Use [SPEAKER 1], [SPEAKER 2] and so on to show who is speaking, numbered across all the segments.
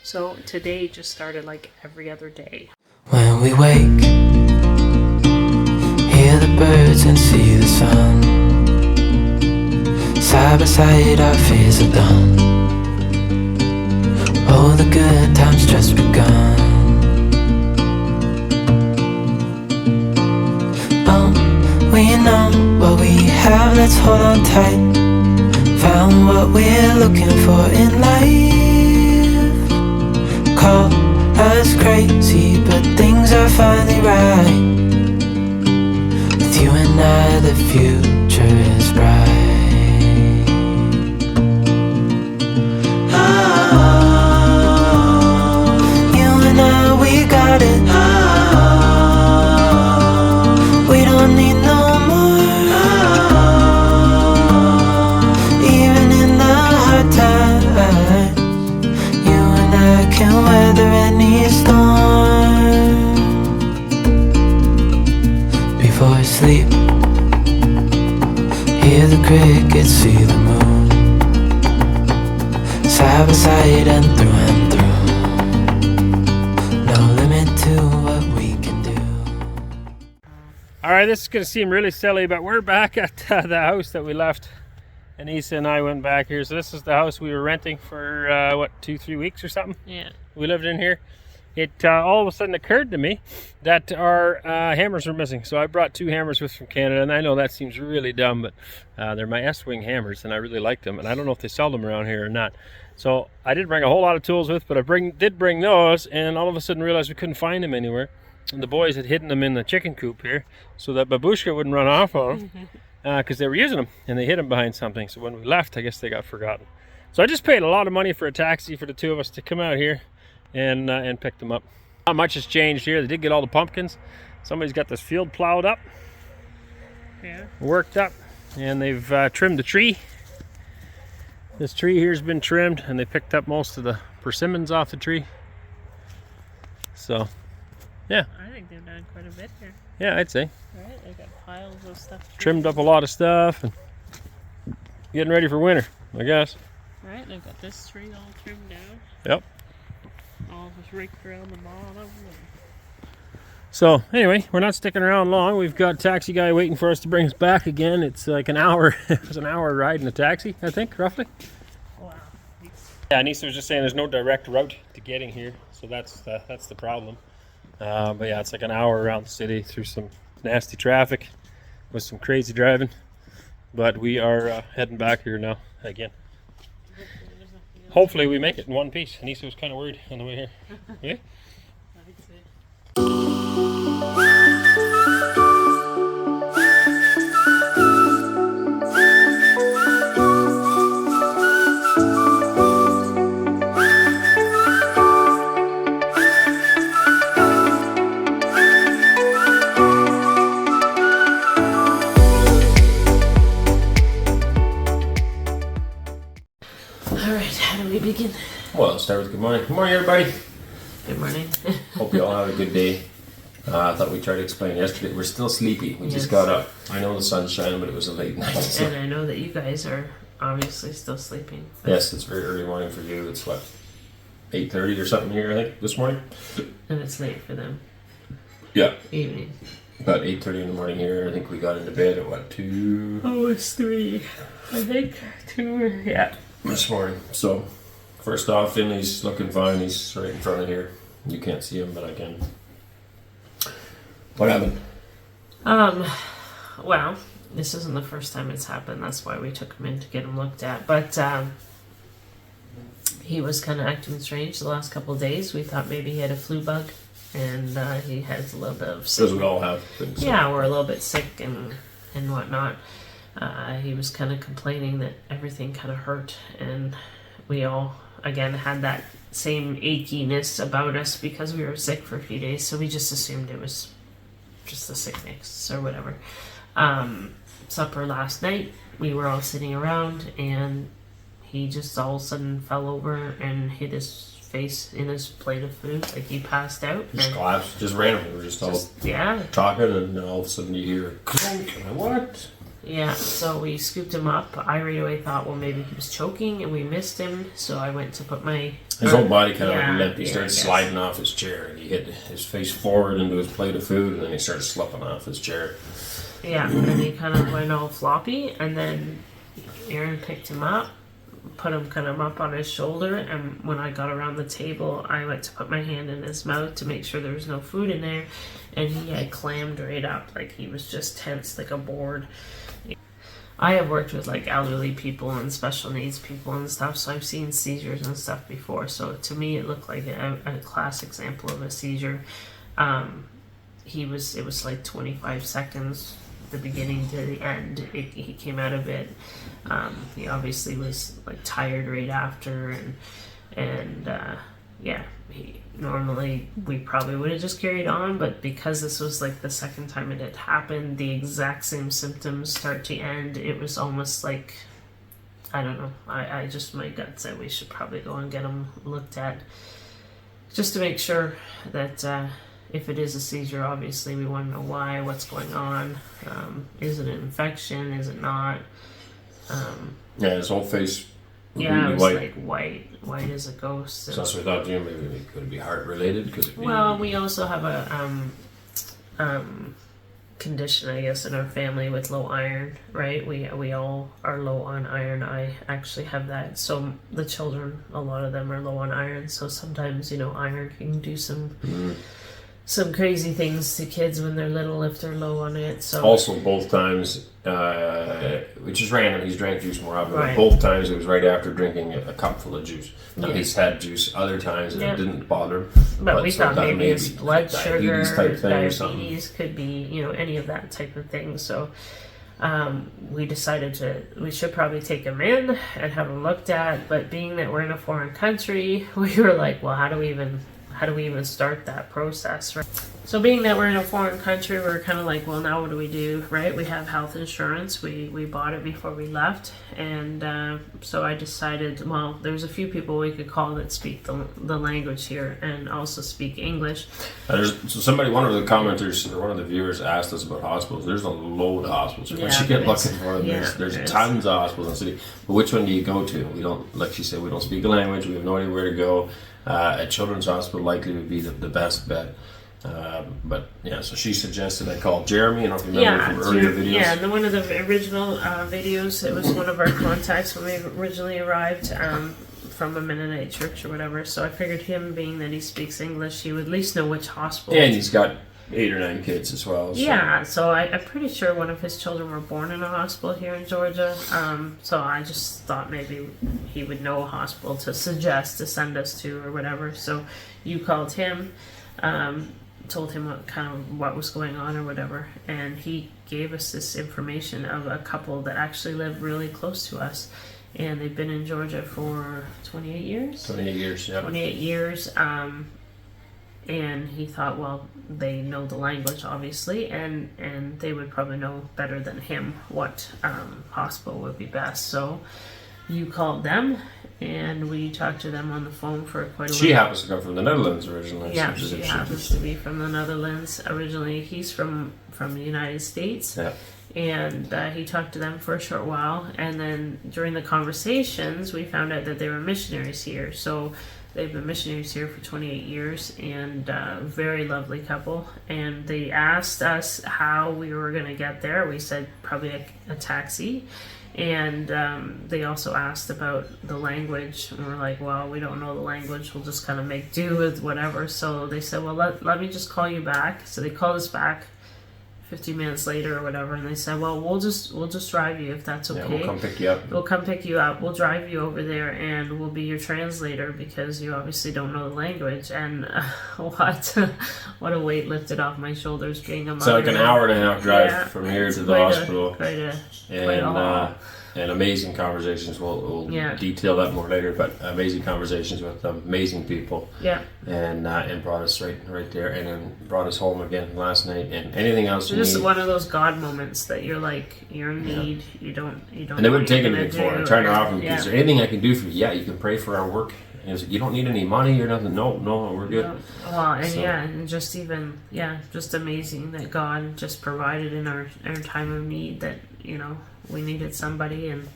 [SPEAKER 1] So today just started like every other day.
[SPEAKER 2] When we wake, hear the birds and see the sun. Side by side our fears are done. Oh, the good times just begun. Oh, we know what we have, let's hold on tight. Found what we're looking for in life. Call us crazy, but things are finally right. With you and I, the future is bright. Oh, you and I, we got it. Oh, we don't need no more. Oh, even in the hard times, you and I can weather any storm. Before I sleep, hear the crickets, see the moon. Side by side and through. No limit to what we can do.
[SPEAKER 3] Alright, this is going to seem really silly, but we're back at the house that we left. Anissa and I went back here. So this is the house we were renting for, 2-3 weeks or something?
[SPEAKER 1] Yeah.
[SPEAKER 3] We lived in here. It all of a sudden occurred to me that our hammers were missing. So I brought 2 hammers with from Canada, and I know that seems really dumb, but they're my S-Wing hammers, and I really like them. And I don't know if they sell them around here or not. So I did bring a whole lot of tools with, but I did bring those, and all of a sudden realized we couldn't find them anywhere. And the boys had hidden them in the chicken coop here so that Babushka wouldn't run off on them. Because they were using them, and they hid them behind something. So when we left, I guess they got forgotten. So I just paid a lot of money for a taxi for the 2 of us to come out here and pick them up. Not much has changed here. They did get all the pumpkins. Somebody's got this field plowed up, worked up, and they've trimmed the tree. This tree here's been trimmed, and they picked up most of the persimmons off the tree. So, yeah.
[SPEAKER 1] I think they've done quite a bit here.
[SPEAKER 3] Yeah, I'd say.
[SPEAKER 1] Right? They got piles of stuff.
[SPEAKER 3] Trimmed up a lot of stuff and getting ready for winter, I guess.
[SPEAKER 1] Right? They've got this tree all trimmed down.
[SPEAKER 3] Yep.
[SPEAKER 1] All just raked around the bottom.
[SPEAKER 3] So anyway, we're not sticking around long. We've got a taxi guy waiting for us to bring us back again. It's like an hour. It was an hour ride in a taxi, I think, roughly.
[SPEAKER 1] Wow.
[SPEAKER 3] Yeah, Anissa was just saying there's no direct route to getting here, so that's the problem. But yeah, it's like an hour around the city through some nasty traffic with some crazy driving. But we are heading back here now again. Hopefully we make it in one piece. Anissa was kind of worried on the way here. Yeah?
[SPEAKER 1] Alright, how do we begin?
[SPEAKER 3] Well, let's start with good morning. Good morning, everybody.
[SPEAKER 1] Good morning.
[SPEAKER 3] Hope you all have a good day. I thought we tried to explain yesterday. We're still sleepy. We just got up. I know the sun's shining, but it was a late night. So.
[SPEAKER 1] And I know that you guys are obviously still sleeping.
[SPEAKER 3] Yes, it's very early morning for you. It's what, 8:30 or something here, I think, this morning?
[SPEAKER 1] And it's late for them.
[SPEAKER 3] Yeah.
[SPEAKER 1] Evening.
[SPEAKER 3] About 8:30 in the morning here. I think we got into bed at what, 2?
[SPEAKER 1] Oh, it's 3. I think 2. Yeah.
[SPEAKER 3] This morning. So, first off, Finley's looking fine. He's right in front of here. You can't see him, but I can. What happened?
[SPEAKER 1] Well, this isn't the first time it's happened. That's why we took him in to get him looked at. But he was kind of acting strange the last couple of days. We thought maybe he had a flu bug, and he has a little bit of
[SPEAKER 3] Because
[SPEAKER 1] sick.
[SPEAKER 3] we all have things.
[SPEAKER 1] Yeah, we're a little bit sick and whatnot. He was kind of complaining that everything kind of hurt, and we all again had that same achiness about us because we were sick for a few days. So we just assumed it was just the sickness or whatever. Supper last night, we were all sitting around, and he just all of a sudden fell over and hit his face in his plate of food, like he passed out.
[SPEAKER 3] Just collapsed, just randomly. We were just all
[SPEAKER 1] Yeah.
[SPEAKER 3] talking, and then all of a sudden you hear a clunk. And I, what?
[SPEAKER 1] Yeah, so we scooped him up. I right away thought, well, maybe he was choking and we missed him. So I went to put my...
[SPEAKER 3] His whole body kind of
[SPEAKER 1] Yeah,
[SPEAKER 3] limped. He
[SPEAKER 1] yeah, I
[SPEAKER 3] started
[SPEAKER 1] guess.
[SPEAKER 3] sliding off his chair, and he hit his face forward into his plate of food, and then he started slipping off his chair.
[SPEAKER 1] Yeah, and he kind of went all floppy, and then Aaron picked him up, put him kind of up on his shoulder, and when I got around the table, I went to put my hand in his mouth to make sure there was no food in there, and he had clammed right up, like he was just tense like a board. I have worked with like elderly people and special needs people and stuff, so I've seen seizures and stuff before, so to me it looked like a class example of a seizure. It was like 25 seconds, the beginning to the end. He came out of it. He obviously was like tired right after, and normally we probably would have just carried on, but because this was like the second time it had happened, the exact same symptoms start to end. It was almost like, I don't know, I just, my gut said we should probably go and get him looked at just to make sure that if it is a seizure, obviously we want to know why, what's going on. Is it an infection? Is it not?
[SPEAKER 3] Yeah, his whole face
[SPEAKER 1] Yeah, it
[SPEAKER 3] completely
[SPEAKER 1] was
[SPEAKER 3] white.
[SPEAKER 1] like white as a ghost.
[SPEAKER 3] So that's what we thought, maybe it could be heart related.
[SPEAKER 1] Well, we also have a condition, I guess, in our family with low iron, right? We all are low on iron. I actually have that. So the children, a lot of them are low on iron. So sometimes, iron can do some crazy things to kids when they're little if they're low on it. So
[SPEAKER 3] Also, both times, which is random, he's drank juice more often,
[SPEAKER 1] Right.
[SPEAKER 3] but both times it was right after drinking a cup full of juice. Now,
[SPEAKER 1] Yeah.
[SPEAKER 3] he's had juice other times and
[SPEAKER 1] Yeah.
[SPEAKER 3] it didn't bother him.
[SPEAKER 1] But we
[SPEAKER 3] so
[SPEAKER 1] thought
[SPEAKER 3] that
[SPEAKER 1] maybe
[SPEAKER 3] may
[SPEAKER 1] it's
[SPEAKER 3] be
[SPEAKER 1] blood sugar,
[SPEAKER 3] diabetes type thing or something.
[SPEAKER 1] diabetes could be, any of that type of thing. So we decided we should probably take him in and have him looked at. But being that we're in a foreign country, we were like, well, how do we even start that process, right? So being that we're in a foreign country, we're kind of like, well, now what do we do, right? We have health insurance. We bought it before we left. And so I decided, well, there's a few people we could call that speak the language here and also speak English.
[SPEAKER 3] One of the commenters or one of the viewers asked us about hospitals. There's a load of hospitals.
[SPEAKER 1] Yeah,
[SPEAKER 3] Once you get
[SPEAKER 1] there
[SPEAKER 3] looking
[SPEAKER 1] is.
[SPEAKER 3] for them,
[SPEAKER 1] Yeah,
[SPEAKER 3] there's
[SPEAKER 1] there is.
[SPEAKER 3] tons of hospitals in the city. But which one do you go to? We don't, like she said, we don't speak the language. We have no idea where to go. A children's hospital likely would be the best bet. But yeah, so she suggested I call Jeremy. I don't know if you remember from earlier videos.
[SPEAKER 1] Yeah, and one of the original videos, it was one of our contacts when we originally arrived from a Mennonite church or whatever. So I figured him, being that he speaks English, he would at least know which hospital.
[SPEAKER 3] And he's got 8 or 9 kids as well. So.
[SPEAKER 1] Yeah, so I'm pretty sure one of his children were born in a hospital here in Georgia. So I just thought maybe he would know a hospital to suggest to send us to or whatever. So you called him. Told him what was going on or whatever, and he gave us this information of a couple that actually live really close to us, and they've been in Georgia for 28 years.
[SPEAKER 3] 28 years, yeah.
[SPEAKER 1] 28 years, and he thought, well, they know the language obviously, and they would probably know better than him what hospital would be best. So you called them, and we talked to them on the phone for quite a while.
[SPEAKER 3] She happens to come from the Netherlands originally.
[SPEAKER 1] Yeah,
[SPEAKER 3] so
[SPEAKER 1] she happens to be from the Netherlands originally. He's from the United States.
[SPEAKER 3] Yeah.
[SPEAKER 1] And he talked to them for a short while, and then during the conversations, we found out that they were missionaries here. So they've been missionaries here for 28 years, and very lovely couple. And they asked us how we were going to get there. We said probably a taxi. And they also asked about the language, and we're like, well, we don't know the language, we'll just kind of make do with whatever. So they said, well, let me just call you back. So they called us back 15 minutes later or whatever, and they said, well, we'll just drive you if that's okay.
[SPEAKER 3] Yeah, we'll come pick you up.
[SPEAKER 1] We'll come pick you up, we'll drive you over there, and we'll be your translator because you obviously don't know the language. And what a weight lifted off my shoulders being a mother.
[SPEAKER 3] So like an hour and a half drive
[SPEAKER 1] Yeah,
[SPEAKER 3] from here
[SPEAKER 1] it's
[SPEAKER 3] to the hospital.
[SPEAKER 1] Quite a haul.
[SPEAKER 3] And amazing conversations. We'll
[SPEAKER 1] Yeah.
[SPEAKER 3] detail that more later, but amazing conversations with amazing people.
[SPEAKER 1] Yeah.
[SPEAKER 3] And brought us right there, and then brought us home again last night. And anything else you
[SPEAKER 1] Just
[SPEAKER 3] need.
[SPEAKER 1] one of those God moments that you're like, you're in need. You don't.
[SPEAKER 3] And they
[SPEAKER 1] know
[SPEAKER 3] would
[SPEAKER 1] what
[SPEAKER 3] take
[SPEAKER 1] you're
[SPEAKER 3] anything
[SPEAKER 1] gonna
[SPEAKER 3] for it.
[SPEAKER 1] do,
[SPEAKER 3] I tried to
[SPEAKER 1] or-
[SPEAKER 3] offer him,
[SPEAKER 1] yeah.
[SPEAKER 3] is there anything I can do for you? Yeah, you can pray for our work. And he was like, you don't need any money or nothing. No, we're good.
[SPEAKER 1] Well, and
[SPEAKER 3] So-
[SPEAKER 1] and just amazing that God just provided in our time of need. That you know, we needed somebody, and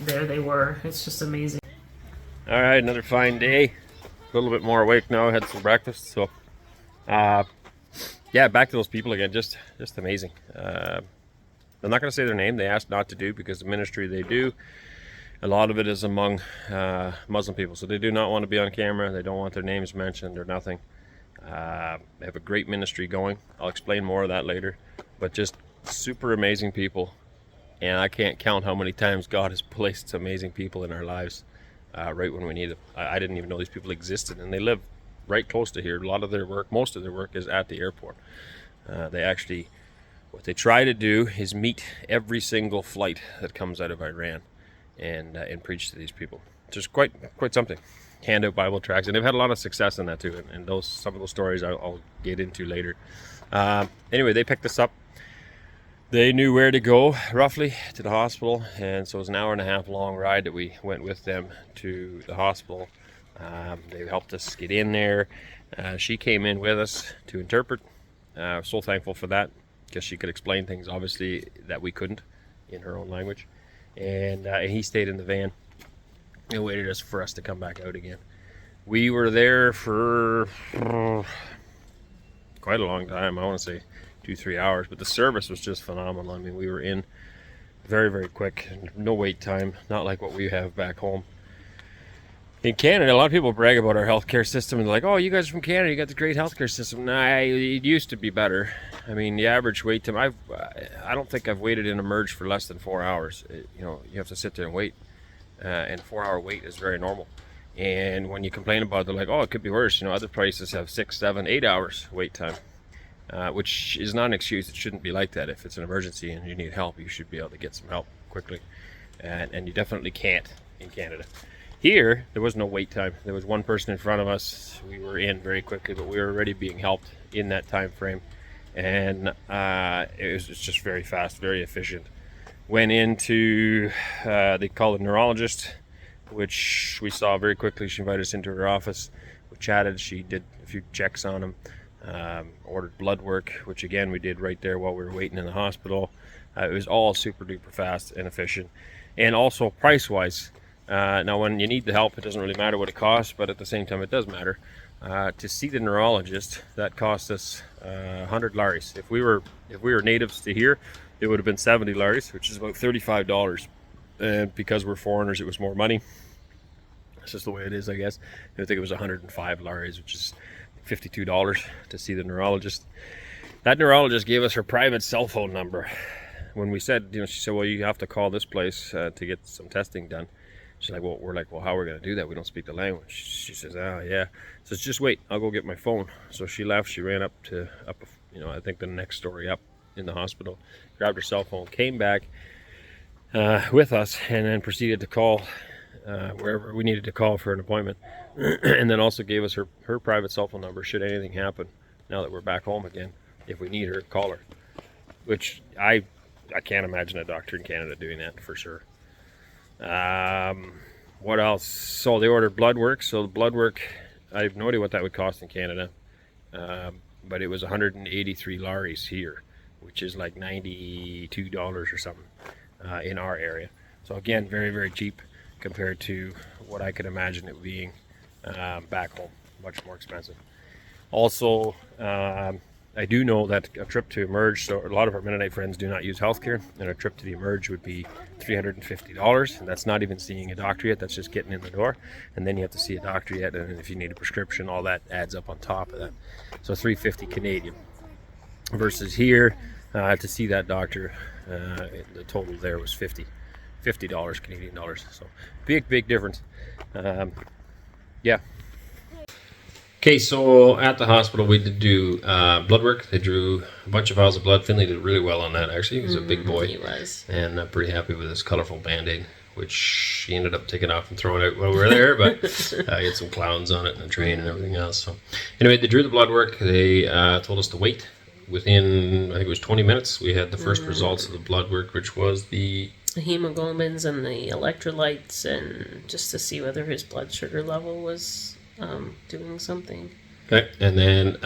[SPEAKER 1] there they were. It's just amazing.
[SPEAKER 3] All right, another fine day. A little bit more awake now. I had some breakfast, so yeah, back to those people again. Just amazing. I'm not going to say their name. They asked not to do, because the ministry they do, a lot of it is among Muslim people, so they do not want to be on camera. They don't want their names mentioned or nothing. They have a great ministry going. I'll explain more of that later, but just super amazing people, and I can't count how many times God has placed amazing people in our lives right when we need them. I didn't even know these people existed, and they live right close to here. A lot of their work, most of their work, is at the airport. They actually, what they try to do is meet every single flight that comes out of Iran and preach to these people. Just quite something. Hand out Bible tracts, and they've had a lot of success in that too. And some of those stories I'll get into later. Anyway, they picked us up. They knew where to go roughly to the hospital, and so it was an hour and a half long ride that we went with them to the hospital. They helped us get in there. She came in with us to interpret. So thankful for that, because she could explain things obviously that we couldn't in her own language. And he stayed in the van and waited for us to come back out again. We were there for quite a long time. I want to say 2-3 hours, but the service was just phenomenal. I mean, we were in very, very quick, no wait time, not like what we have back home. In Canada, a lot of people brag about our healthcare system, and they're like, oh, you guys are from Canada, you got the great healthcare system. Nah, it used to be better. I mean, the average wait time, I don't think I've waited in Emerge for less than 4 hours. You know, you have to sit there and wait, and a 4-hour wait is very normal. And when you complain about it, they're like, oh, it could be worse. You know, other places have 6, 7, 8 hours wait time. Which is not an excuse. It shouldn't be like that. If it's an emergency and you need help, you should be able to get some help quickly, and you definitely can't in Canada. Here, there was no wait time. There was one person in front of us. We were in very quickly, but we were already being helped in that time frame, and it was just very fast, very efficient. Went into they call it a neurologist, which we saw very quickly. She invited us into her office. We chatted. She did a few checks on him. Ordered blood work, which again we did right there while we were waiting in the hospital. It was all super duper fast and efficient, and also price wise. Now when you need the help, it doesn't really matter what it costs, but at the same time it does matter. To see the neurologist, that cost us 100 laris. If we were natives to here, it would have been 70 laris, which is about $35. And because we're foreigners, it was more money. That's just the way it is, I guess. I think it was 105 laris, which is $52 to see the neurologist. That neurologist gave us her private cell phone number. When we said, you know, she said, well, you have to call this place to get some testing done. She's like, well, we're like, well, how are we going to do that? We don't speak the language. She says, oh, yeah. Says, just wait, I'll go get my phone. So she left. She ran up, you know, I think the next story up in the hospital, grabbed her cell phone, came back with us, and then proceeded to call wherever we needed to call for an appointment. And then also gave us her private cell phone number should anything happen now that we're back home again. If we need her, call her. Which I can't imagine a doctor in Canada doing that for sure. What else? So they ordered blood work. So the blood work, I have no idea what that would cost in Canada. But it was 183 laris here, which is like $92 or something in our area. So again, very, very cheap compared to what I could imagine it being back home. Much more expensive. Also, I do know that a trip to Emerge, so a lot of our Mennonite friends do not use healthcare, and a trip to the Emerge would be $350, and that's not even seeing a doctor yet, that's just getting in the door, and then you have to see a doctor yet, and if you need a prescription, all that adds up on top of that. So $350 Canadian. Versus here, to see that doctor, the total there was $50 Canadian dollars. So big difference. Yeah. Okay, so at the hospital we did do blood work. They drew a bunch of vials of blood. Finley did really well on that, actually. He was a big boy.
[SPEAKER 1] He was.
[SPEAKER 3] And I'm pretty happy with his colorful Band-Aid, which he ended up taking off and throwing out while we were there, but he had some clowns on it and a train and everything else. So anyway, they drew the blood work. They told us to wait. Within, I think it was 20 minutes, we had the first results of the blood work, which was the
[SPEAKER 1] hemoglobins and the electrolytes, and just to see whether his blood sugar level was doing something.
[SPEAKER 3] Okay, and then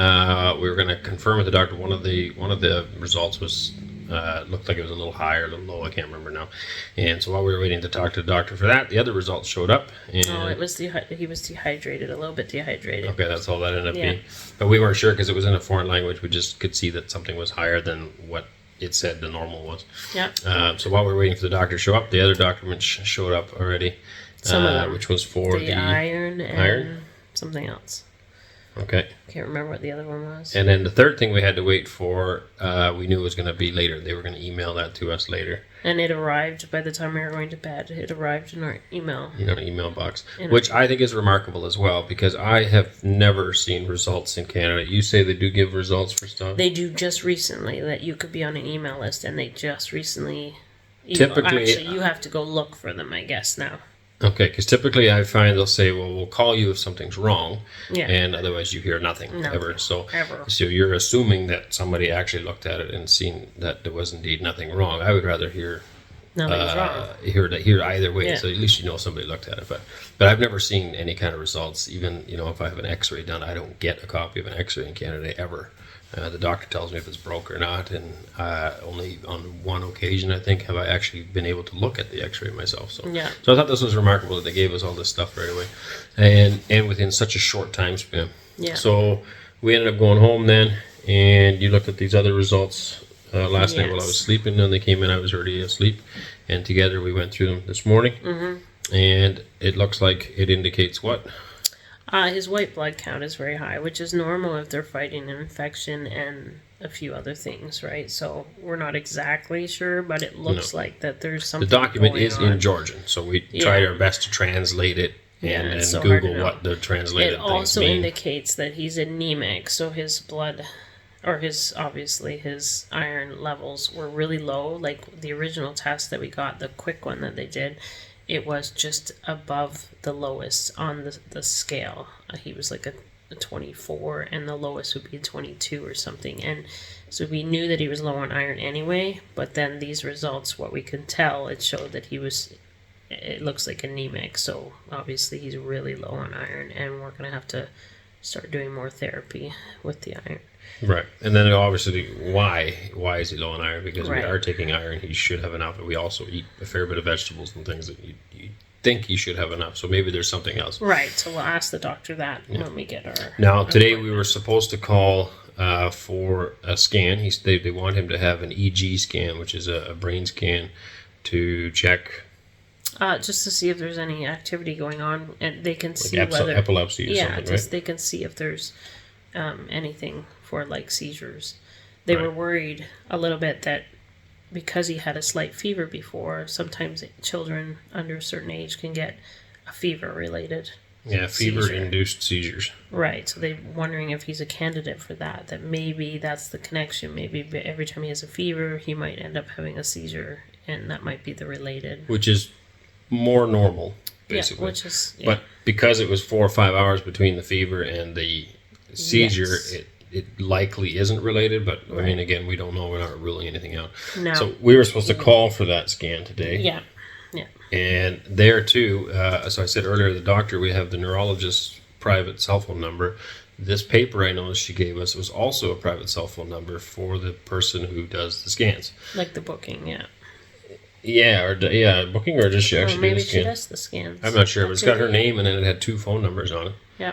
[SPEAKER 3] we were going to confirm with the doctor. One of the results was looked like it was a little high or a little low. I can't remember now. And so while we were waiting to talk to the doctor for that, the other results showed up. And
[SPEAKER 1] it was he was dehydrated, a little bit dehydrated.
[SPEAKER 3] Okay, that's all that ended up being. But we weren't sure because it was in a foreign language. We just could see that something was higher than what it said the normal was.
[SPEAKER 1] Yeah.
[SPEAKER 3] So while we were waiting for the doctor to show up, the other documents showed up already.
[SPEAKER 1] Some of them.
[SPEAKER 3] Which was for
[SPEAKER 1] the iron and something else.
[SPEAKER 3] Okay.
[SPEAKER 1] Can't remember what the other one was.
[SPEAKER 3] And then the third thing we had to wait for, we knew it was going to be later. They were going to email that to us later.
[SPEAKER 1] And it arrived by the time we were going to bed. It arrived in our email.
[SPEAKER 3] In our email box. Which I think is remarkable as well, because I have never seen results in Canada. You say they do give results for stuff?
[SPEAKER 1] They do just recently, that you could be on an email list, and they just recently...
[SPEAKER 3] Typically...
[SPEAKER 1] Actually, you have to go look for them, I guess, now.
[SPEAKER 3] Okay, because typically I find they'll say, well, we'll call you if something's wrong,
[SPEAKER 1] yeah.
[SPEAKER 3] and otherwise you hear nothing ever. So
[SPEAKER 1] ever.
[SPEAKER 3] So you're assuming that somebody actually looked at it and seen that there was indeed nothing wrong. I would rather hear
[SPEAKER 1] nothing's wrong.
[SPEAKER 3] Hear either way,
[SPEAKER 1] Yeah.
[SPEAKER 3] so at least you know somebody looked at it. But I've never seen any kind of results. Even if I have an X-ray done, I don't get a copy of an X-ray in Canada ever. The doctor tells me if it's broke or not, and only on one occasion, I think, have I actually been able to look at the X-ray myself. So I thought this was remarkable that they gave us all this stuff right away, and within such a short time span.
[SPEAKER 1] Yeah.
[SPEAKER 3] So we ended up going home then, and you looked at these other results last night while I was sleeping, and they came in. I was already asleep, and together we went through them this morning, and it looks like it indicates what?
[SPEAKER 1] His white blood count is very high, which is normal if they're fighting an infection and a few other things, right? So we're not exactly sure, but it looks like that there's something.
[SPEAKER 3] The document
[SPEAKER 1] going
[SPEAKER 3] is
[SPEAKER 1] on.
[SPEAKER 3] In Georgian, so we tried our best to translate it and
[SPEAKER 1] so
[SPEAKER 3] Google what the translated
[SPEAKER 1] it
[SPEAKER 3] things
[SPEAKER 1] also
[SPEAKER 3] mean.
[SPEAKER 1] indicates that he's anemic, so his blood, or his iron levels were really low. Like the original test that we got, the quick one that they did, it was just above the lowest on the scale. He was like a 24, and the lowest would be a 22 or something. And so we knew that he was low on iron anyway, but then these results, what we can tell, it showed that it looks like anemic. So obviously he's really low on iron, and we're going to have to start doing more therapy with the iron.
[SPEAKER 3] Right. And then obviously, why is he low on iron? Because we
[SPEAKER 1] Right.
[SPEAKER 3] are taking iron. He should have enough. But we also eat a fair bit of vegetables and things that you think he should have enough. So maybe there's something else.
[SPEAKER 1] Right. So we'll ask the doctor that when we get our...
[SPEAKER 3] Now, today we were supposed to call for a scan. They want him to have an EG scan, which is a brain scan to check...
[SPEAKER 1] just to see if there's any activity going on, and they can see
[SPEAKER 3] like
[SPEAKER 1] whether...
[SPEAKER 3] epilepsy or something, right?
[SPEAKER 1] They can see if there's anything for like seizures. They were worried a little bit that because he had a slight fever before, sometimes children under a certain age can get a fever related.
[SPEAKER 3] Yeah, fever-induced seizures.
[SPEAKER 1] Right, so they're wondering if he's a candidate for that, that maybe that's the connection. Maybe every time he has a fever, he might end up having a seizure, and that might be the related.
[SPEAKER 3] Which is more normal, basically.
[SPEAKER 1] Yeah, which is... Yeah.
[SPEAKER 3] But because it was 4 or 5 hours between the fever and the seizure, it likely isn't related, but I mean, again, we don't know. We're not ruling anything out.
[SPEAKER 1] No.
[SPEAKER 3] So we were supposed to call for that scan today.
[SPEAKER 1] Yeah.
[SPEAKER 3] And there too, so I said earlier, the doctor, we have the neurologist's private cell phone number. This paper I noticed she gave us was also a private cell phone number for the person who does the scans.
[SPEAKER 1] Like the booking, yeah.
[SPEAKER 3] Yeah, booking, or just she actually
[SPEAKER 1] maybe
[SPEAKER 3] do the scan?
[SPEAKER 1] she does the scans.
[SPEAKER 3] I'm not sure, but it's got her name and then it had 2 phone numbers on it.
[SPEAKER 1] Yeah.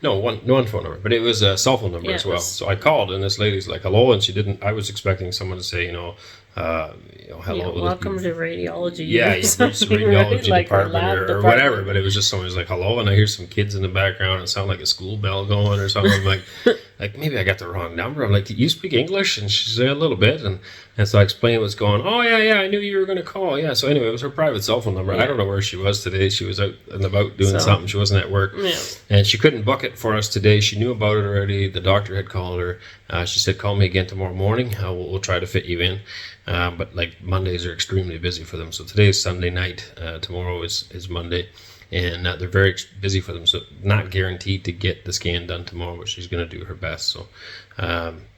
[SPEAKER 3] No, one phone number, but it was a cell phone number as well. So I called, and this lady's like, "Hello," and she didn't. I was expecting someone to say, hello.
[SPEAKER 1] Yeah, welcome to radiology.
[SPEAKER 3] Yeah,
[SPEAKER 1] it's
[SPEAKER 3] radiology
[SPEAKER 1] like
[SPEAKER 3] department or whatever. But it was just someone who's like, "Hello," and I hear some kids in the background. It sounded like a school bell going or something. I'm like maybe I got the wrong number. I'm like, "Do you speak English?" And she said a little bit, and so I explained what's going. Oh yeah, I knew you were going to call. Yeah. So anyway, it was her private cell phone number.
[SPEAKER 1] Yeah.
[SPEAKER 3] I don't know where she was today. She was out and about doing something. She wasn't at work.
[SPEAKER 1] Yeah.
[SPEAKER 3] And she couldn't book it for us today. She knew about it already. The doctor had called her. She said, "Call me again tomorrow morning. We'll try to fit you in." But like Mondays are extremely busy for them. So today is Sunday night. Tomorrow is Monday. And they're very busy for them. So not guaranteed to get the scan done tomorrow, but she's going to do her best. So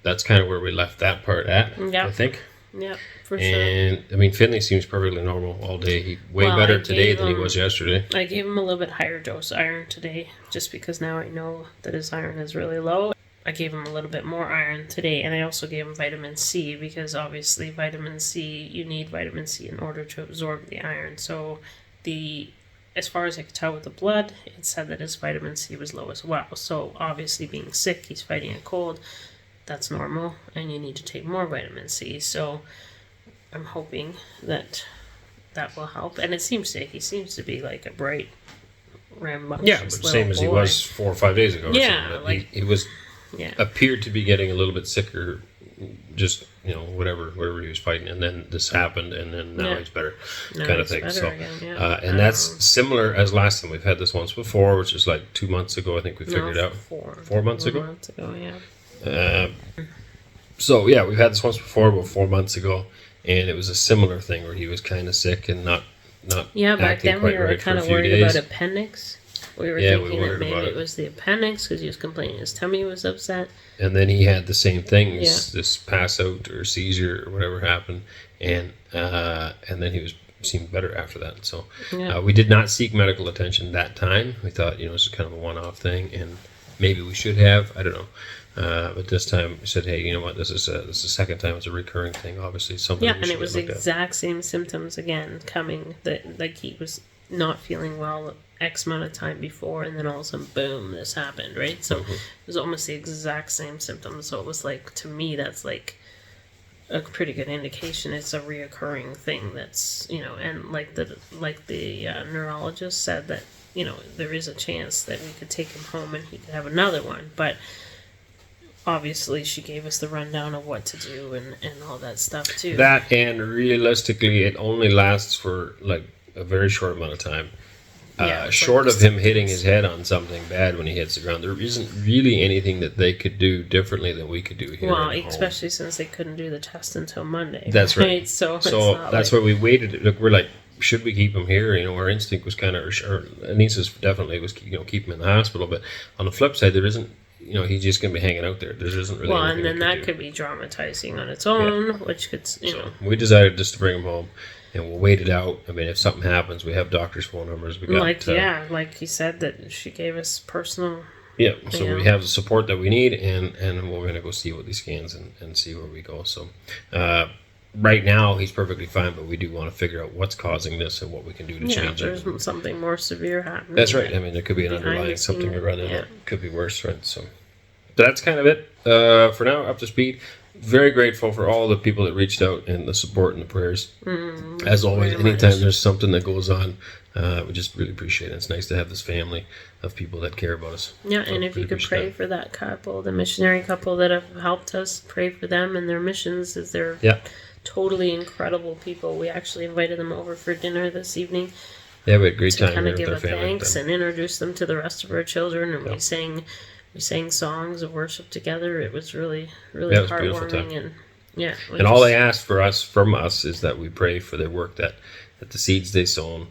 [SPEAKER 3] that's kind of where we left that part at, I think.
[SPEAKER 1] Yeah, for sure.
[SPEAKER 3] And I mean, Finley seems perfectly normal all day. He better today than he was yesterday.
[SPEAKER 1] I gave him a little bit higher dose iron today, just because now I know that his iron is really low. I gave him a little bit more iron today, and I also gave him vitamin C, because obviously vitamin C, you need vitamin C in order to absorb the iron. So as far as I could tell with the blood, it said that his vitamin C was low as well. So obviously being sick, he's fighting a cold, that's normal, and you need to take more vitamin C. So I'm hoping that will help. And he seems to be like a bright, rambunctious
[SPEAKER 3] but same as he was 4 or 5 days ago.
[SPEAKER 1] Yeah,
[SPEAKER 3] he was
[SPEAKER 1] yeah.
[SPEAKER 3] appeared to be getting a little bit sicker, just whatever he was fighting, and then this happened, and then now he's better, kind of thing. So,
[SPEAKER 1] again,
[SPEAKER 3] and that's similar as last time. We've had this once before, which is like 2 months ago. I think we figured it out. 4 months ago.
[SPEAKER 1] 4 months ago, yeah.
[SPEAKER 3] So yeah, we've had this once before, about 4 months ago, and it was a similar thing where he was kind of sick and not.
[SPEAKER 1] Yeah, back then we were kind of worried about appendix. We were thinking that maybe it was the appendix because he was complaining his tummy was upset.
[SPEAKER 3] And then he had the same thing, this pass out or seizure or whatever happened, and then he seemed better after that. So we did not seek medical attention that time. We thought this is kind of a one-off thing, and maybe we should have. I don't know. But this time we said, hey, you know what? This is the second time it's a recurring thing. Obviously, something.
[SPEAKER 1] Yeah, and it was the exact same symptoms again coming. That like he was not feeling well X amount of time before, and then all of a sudden, boom, this happened, right? So it was almost the exact same symptoms. So it was like, to me, that's like a pretty good indication it's a reoccurring thing. That's and like the neurologist said that there is a chance that we could take him home and he could have another one, but. Obviously, she gave us the rundown of what to do and all that stuff, too.
[SPEAKER 3] That, and realistically, it only lasts for, like, a very short amount of time. Short of him hitting his head on something bad when he hits the ground, there isn't really anything that they could do differently than we could do here
[SPEAKER 1] Well,
[SPEAKER 3] at home.
[SPEAKER 1] Especially since they couldn't do the test until Monday.
[SPEAKER 3] That's right.
[SPEAKER 1] So
[SPEAKER 3] that's why we waited. Look, we're like, should we keep him here? Our instinct was kind of, or Anissa's definitely was, keep him in the hospital. But on the flip side, there isn't, he's just going to be hanging out there. There isn't really. Well,
[SPEAKER 1] and then that could be traumatizing on its own, which could,
[SPEAKER 3] So we decided just to bring him home, and we'll wait it out. I mean, if something happens, we have doctors' phone numbers. We got
[SPEAKER 1] like he said that she gave us personal.
[SPEAKER 3] Yeah, so we have the support that we need, and we're going to go see what these scans and see where we go. So. Right now, he's perfectly fine, but we do want to figure out what's causing this and what we can do to change it.
[SPEAKER 1] There's something more severe happening.
[SPEAKER 3] That's right. I mean, there could be an underlying something or other that could be worse, right? So that's kind of it for now, up to speed. Very grateful for all the people that reached out and the support and the prayers. As always, anytime there's something that goes on, we just really appreciate it. It's nice to have this family of people that care about us.
[SPEAKER 1] Yeah, so and if you could pray for that couple, the missionary couple that have helped us, pray for them and their missions, as they're totally incredible people. We actually invited them over for dinner this evening.
[SPEAKER 3] Yeah, we had a great time.
[SPEAKER 1] To kind of give a thanks and introduce them to the rest of our children, and we sang songs of worship together. It was really heartwarming, and
[SPEAKER 3] all they asked from us is that we pray for their work, that the seeds they sown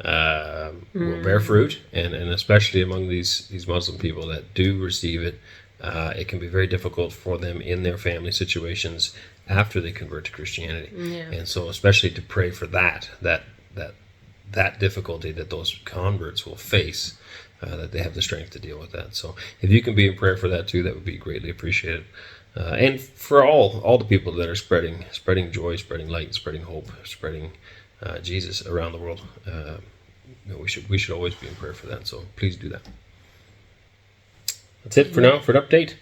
[SPEAKER 3] will bear fruit, and especially among these Muslim people that do receive it. It can be very difficult for them in their family situations after they convert to Christianity, and so especially to pray for that difficulty that those converts will face, that they have the strength to deal with that. So if you can be in prayer for that too, that would be greatly appreciated. And for all the people that are spreading joy, spreading light, spreading hope, spreading Jesus around the world, we should always be in prayer for that. So please do that. That's it for now for an update.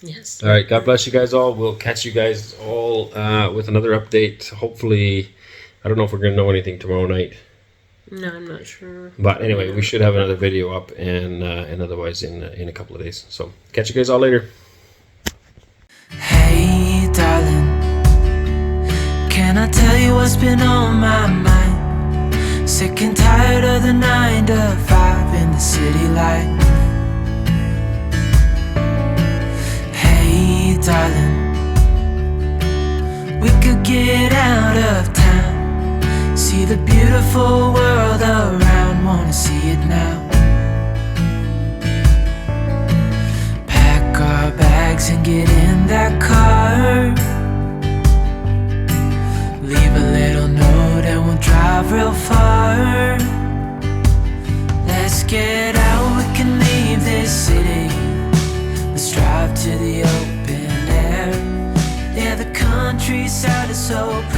[SPEAKER 1] Yes.
[SPEAKER 3] All right. God bless you guys all. We'll catch you guys all with another update. Hopefully, I don't know if we're going to know anything tomorrow night.
[SPEAKER 1] No, I'm not sure.
[SPEAKER 3] But anyway, we should have another video up, and otherwise in a couple of days. So catch you guys all later.
[SPEAKER 2] Hey, darling, can I tell you what's been on my mind? Sick and tired of the 9 to 5 in the city life. Hey, darling, we could get out of town, see the beautiful world around, wanna see it now. Pack our bags and get in that car, leave a little note and we'll drive real far. Let's get out, we can leave this city, let's drive to the so